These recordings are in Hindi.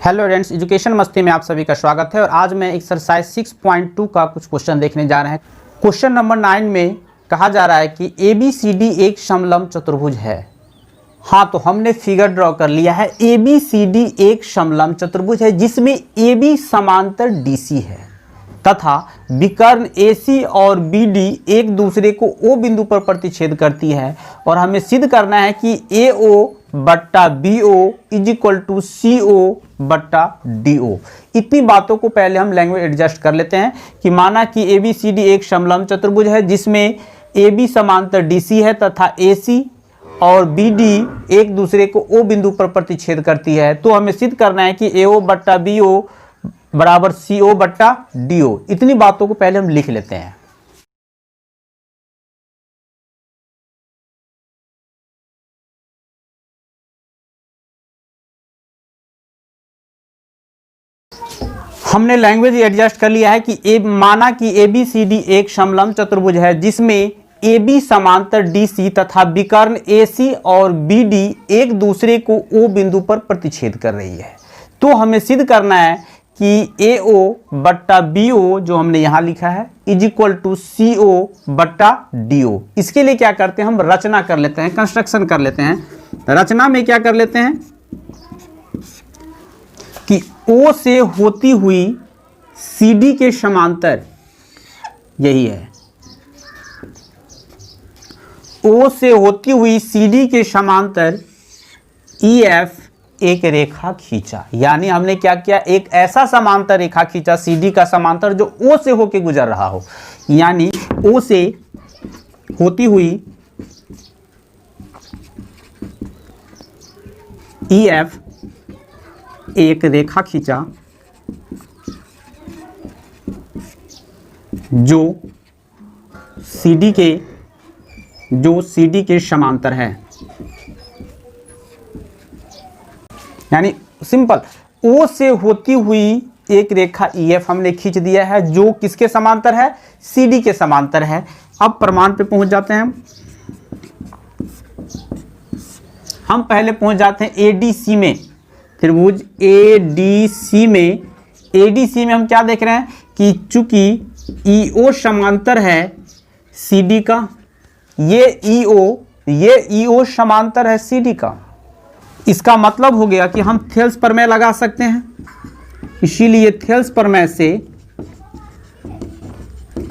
हेलो फ्रेंड्स, एजुकेशन मस्ती में आप सभी का स्वागत है। और आज मैं एक्सरसाइज 6.2 का कुछ क्वेश्चन देखने जा रहे हैं। क्वेश्चन नंबर 9 में कहा जा रहा है कि ABCD एक समलंब चतुर्भुज है। हाँ, तो हमने फिगर ड्रॉ कर लिया है। ABCD एक समलंब चतुर्भुज है जिसमें AB समांतर DC है तथा विकर्ण AC और BD एक दूसरे को O बिंदु पर प्रतिच्छेद करती है। और हमें सिद्ध करना है कि AO बट्टा BO is equal to CO बट्टा DO। इतनी बातों को पहले हम लैंग्वेज एडजस्ट कर लेते हैं कि माना कि ABCD एक समलंब चतुर्भुज है जिसमें AB समांतर DC है तथा AC और BD एक दूसरे को O बिंदु पर प्रतिच्छेद करती है। तो हमें सिद्ध करना है कि AO बट्टा BO बराबर CO बट्टा DO। इतनी बातों को पहले हम लिख लेते हैं। हमने लैंग्वेज एडजस्ट कर लिया है कि माना कि ABCD एक समलंब चतुर्भुज है जिसमें AB समांतर DC तथा विकर्ण AC और BD एक दूसरे को O बिंदु पर प्रतिच्छेद कर रही है। तो हमें सिद्ध करना है कि AO बट्टा BO जो हमने यहां लिखा है इज इक्वल टू CO बट्टा DO। इसके लिए क्या करते हैं, हम रचना कर लेते हैं, कंस्ट्रक्शन कर लेते हैं। रचना में क्या कर लेते हैं कि O से होती हुई CD के समांतर, यही है, O से होती हुई CD के समांतर EF एक रेखा खींचा। यानी हमने क्या किया, एक ऐसा समांतर रेखा खींचा CD का समांतर जो O से होके गुजर रहा हो। यानी O से होती हुई EF एक रेखा खींचा जो CD के समांतर है। यानी सिंपल, O से होती हुई एक रेखा EF हमने खींच दिया है जो किसके समांतर है, CD के समांतर है। अब प्रमाण पे पहुंच जाते हैं हम पहले पहुंच जाते हैं ADC में। त्रिभुज ADC में हम क्या देख रहे हैं कि चूंकि EO समांतर है CD का, ये EO समांतर है CD का। इसका मतलब हो गया कि हम थेल्स प्रमेय लगा सकते हैं। इसीलिए थेल्स प्रमेय से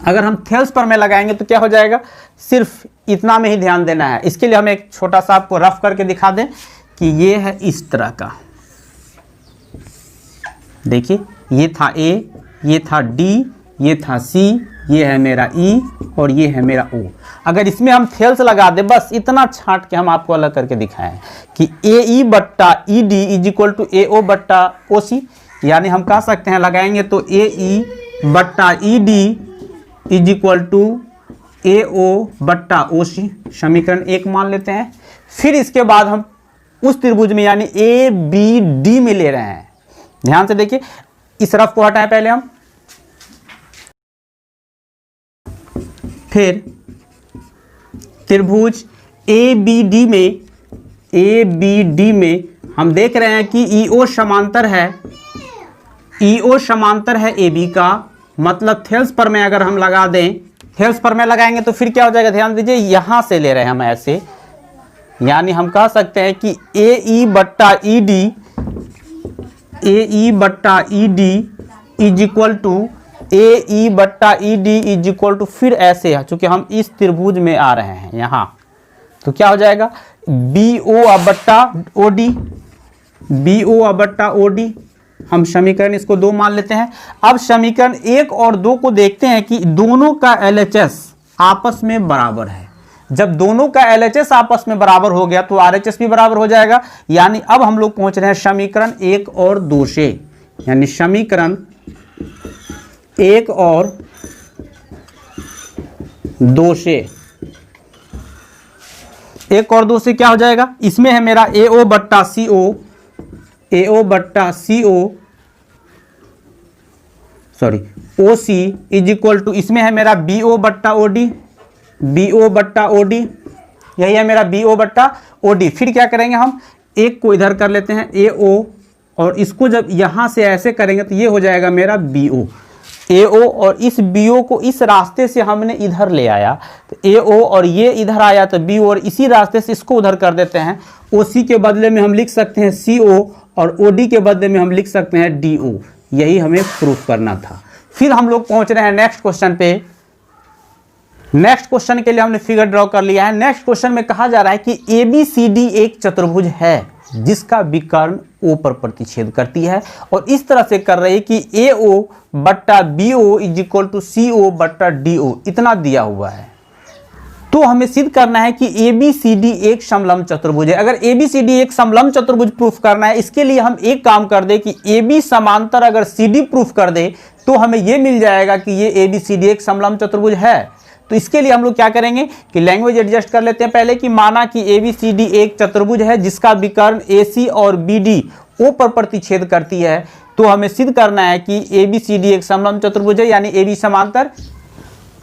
अगर हम थेल्स प्रमेय लगाएंगे तो क्या हो जाएगा, सिर्फ इतना में ही ध्यान देना है। इसके लिए हम एक छोटा सा आपको रफ करके दिखा दें कि ये है इस तरह का। देखिए, ये था A, ये था D, ये था C, ये है मेरा E और ये है मेरा O। अगर इसमें हम थेल्स लगा दें, बस इतना छांट के हम आपको अलग करके दिखाएं कि AE बट्टा ED is equal to AO बट्टा OC। यानी हम कह सकते हैं, लगाएंगे तो AE बट्टा ED is equal to AO बट्टा OC। समीकरण 1 मान लेते हैं। फिर इसके बाद हम उस त्रिभुज में यानी ABD में ले रहे हैं। ध्यान से देखिए, इस रफ को हटाएं पहले हम। फिर त्रिभुज ABD में हम देख रहे हैं कि EO समांतर है AB का। मतलब थेल्स प्रमेय अगर हम लगा दें, थेल्स प्रमेय लगाएंगे तो फिर क्या हो जाएगा, ध्यान दीजिए, यहां से ले रहे हैं हम ऐसे। यानी हम कह सकते हैं कि AE बट्टा ED is equal to AE बट्टा ED इज इक्वल टू, फिर ऐसे है, चूंकि हम इस त्रिभुज में आ रहे हैं यहां, तो क्या हो जाएगा, BO बट्टा OD। हम समीकरण इसको 2 मान लेते हैं। अब समीकरण 1 और 2 को देखते हैं कि दोनों का LHS आपस में बराबर है। जब दोनों का LHS आपस में बराबर हो गया तो RHS भी बराबर हो जाएगा। यानी अब हम लोग पहुंच रहे हैं समीकरण 1 और 2 से। यानी समीकरण 1 और 2 से, 1 और 2 से क्या हो जाएगा, इसमें है मेरा AO बट्टा OC इज इक्वल टू, इसमें है मेरा BO बट्टा OD, यही है मेरा BO बट्टा OD। फिर क्या करेंगे, हम एक को इधर कर लेते हैं AO और इसको जब यहाँ से ऐसे करेंगे तो ये हो जाएगा मेरा BO, AO, और इस BO को इस रास्ते से हमने इधर ले आया तो AO, और ये इधर आया तो BO, और इसी रास्ते से इसको उधर कर देते हैं। OC के बदले में हम लिख सकते हैं CO, और OD के बदले में हम लिख सकते हैं DO। यही हमें प्रूफ करना था। फिर हम लोग पहुंच रहे हैं नेक्स्ट क्वेश्चन पे। नेक्स्ट क्वेश्चन के लिए हमने फिगर ड्रॉ कर लिया है। नेक्स्ट क्वेश्चन में कहा जा रहा है कि ABCD एक चतुर्भुज है जिसका विकर्ण O पर प्रतिच्छेद करती है, और इस तरह से कर रही है कि AO बट्टा BO is equal to CO बट्टा DO इतना दिया हुआ है। तो हमें सिद्ध करना है कि ABCD एक समलंब चतुर्भुज है। अगर ABCD एक समलंब चतुर्भुज प्रूफ करना है, इसके लिए हम एक काम कर दे कि AB समांतर अगर CD प्रूफ कर दे तो हमें यह मिल जाएगा कि ये ABCD एक समलंब चतुर्भुज है। तो इसके लिए हम लोग क्या करेंगे कि लैंग्वेज एडजस्ट कर लेते हैं पहले, कि माना कि ABCD एक चतुर्भुज है जिसका विकर्ण AC और BD O पर प्रतिच्छेद करती है। तो हमें सिद्ध करना है कि ABCD एक समलंब चतुर्भुज है, यानी AB समांतर।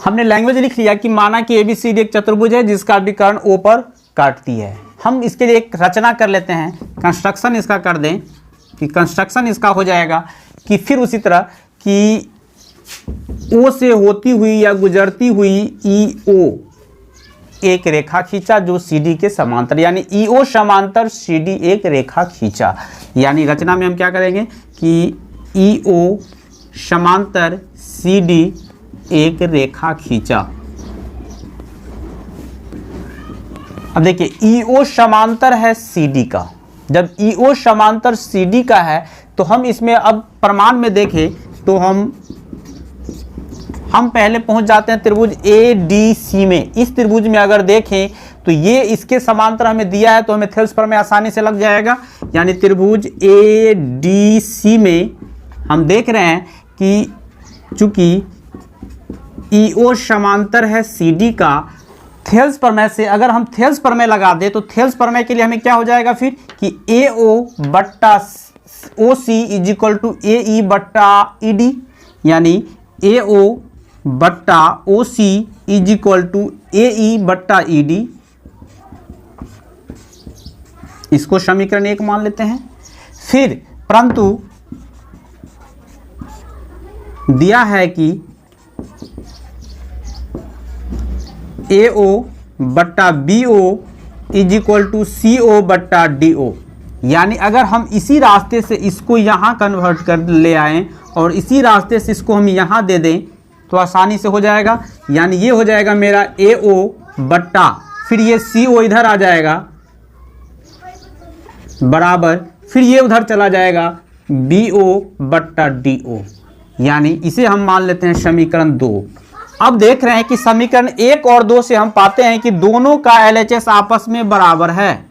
हमने लैंग्वेज लिख लिया कि माना कि ABCD एक चतुर्भुज है जिसका विकर्ण O पर काटती है। हम इसके लिए एक रचना कर लेते हैं, कंस्ट्रक्शन इसका कर दें कि कंस्ट्रक्शन इसका हो जाएगा कि फिर उसी तरह कि O से होती हुई या गुजरती हुई EO एक रेखा खींचा जो CD के समांतर, यानी EO समांतर CD एक रेखा खींचा। यानी रचना में हम क्या करेंगे कि EO समांतर CD एक रेखा खींचा। अब देखिए EO समांतर है CD का। जब EO समांतर CD का है तो हम इसमें अब प्रमाण में देखें तो हम पहले पहुंच जाते हैं त्रिभुज ADC में। इस त्रिभुज में अगर देखें तो ये इसके समांतर हमें दिया है तो हमें थेल्स प्रमेय आसानी से लग जाएगा। यानी त्रिभुज ADC में हम देख रहे हैं कि चूंकि EO समांतर है CD का, थेल्स प्रमेय से अगर हम थेल्स प्रमेय लगा दें तो थेल्स प्रमेय के लिए हमें क्या हो जाएगा फिर कि AO बट्टा OC is equal to AE बट्टा ED, यानी AO बट्टा OC is equal to AE बट्टा ED। इसको समीकरण 1 मान लेते हैं। फिर परंतु दिया है कि AO बट्टा BO is equal to CO बट्टा DO, यानी अगर हम इसी रास्ते से इसको यहाँ कन्वर्ट कर ले आएँ और इसी रास्ते से इसको हम यहाँ दे दें तो आसानी से हो जाएगा। यानी ये हो जाएगा मेरा AO बट्टा, फिर ये CO इधर आ जाएगा बराबर, फिर ये उधर चला जाएगा BO बट्टा DO, यानी इसे हम मान लेते हैं समीकरण 2। अब देख रहे हैं कि समीकरण 1 और 2 से हम पाते हैं कि दोनों का LHS आपस में बराबर है।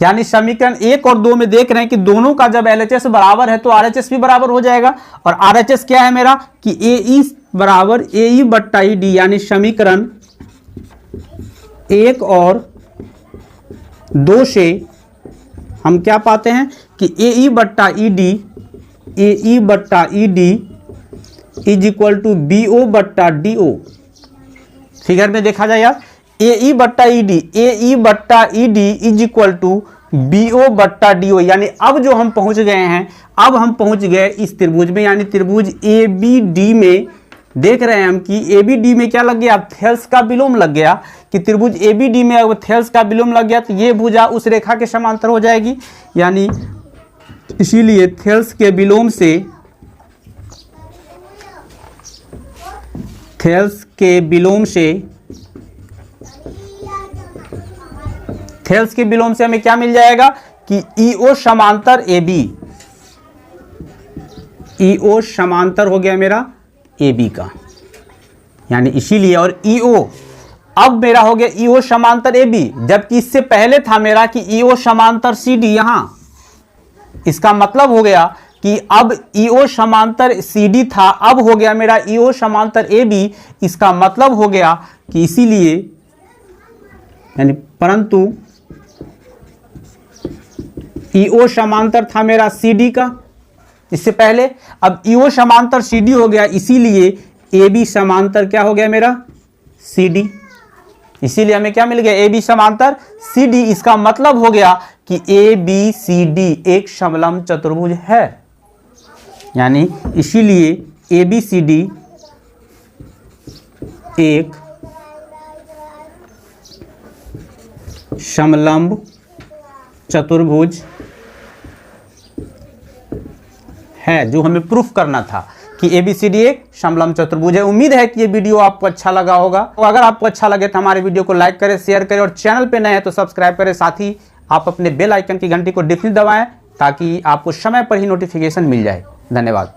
यानी समीकरण 1 और 2 में देख रहे हैं कि दोनों का जब LHS बराबर है तो RHS भी बराबर हो जाएगा। और RHS क्या है मेरा कि AE बराबर AE बट्टा ED, यानी समीकरण 1 और 2 से हम क्या पाते हैं कि AE बट्टा ED is equal to BO बट्टा DO। फिगर में देखा जाए यार, AE बट्टा ED is equal to BO बट्टा DO, यानी अब जो हम पहुंच गए हैं, अब हम पहुंच गए इस त्रिभुज में, यानी त्रिभुज ABD में। देख रहे हैं हम कि ABD में क्या लग गया, थेल्स का विलोम लग गया। कि त्रिभुज ABD में अगर थेल्स का विलोम लग गया तो ये भुजा उस रेखा के समांतर हो जाएगी। यानी इसीलिए थेल्स के विलोम से हमें क्या मिल जाएगा कि EO समांतर AB, EO समांतर हो गया मेरा AB का, यानी इसीलिए। और EO अब मेरा हो गया EO समांतर AB, जबकि इससे पहले था मेरा कि EO समांतर CD। यहां इसका मतलब हो गया कि अब EO समांतर CD था, अब हो गया मेरा EO समांतर AB। इसका मतलब हो गया कि इसीलिए, यानी परंतु EO समांतर था मेरा CD का इससे पहले, अब EO समांतर CD हो गया, इसीलिए AB समांतर क्या हो गया मेरा CD। इसीलिए हमें क्या मिल गया, AB समांतर CD। इसका मतलब हो गया कि ABCD एक समलंब चतुर्भुज है, यानी इसीलिए ABCD एक समलंब चतुर्भुज है, जो हमें प्रूफ करना था कि ABCD एक समलंब चतुर्भुज है। उम्मीद है कि ये वीडियो आपको अच्छा लगा होगा। तो अगर आपको अच्छा लगे तो हमारे वीडियो को लाइक करें, शेयर करें और चैनल पे नए हैं तो सब्सक्राइब करें। साथ ही आप अपने बेल आइकन की घंटी को डेफिनेटली दबाएं ताकि आपको समय पर ही नोटिफिकेशन मिल जाए। धन्यवाद।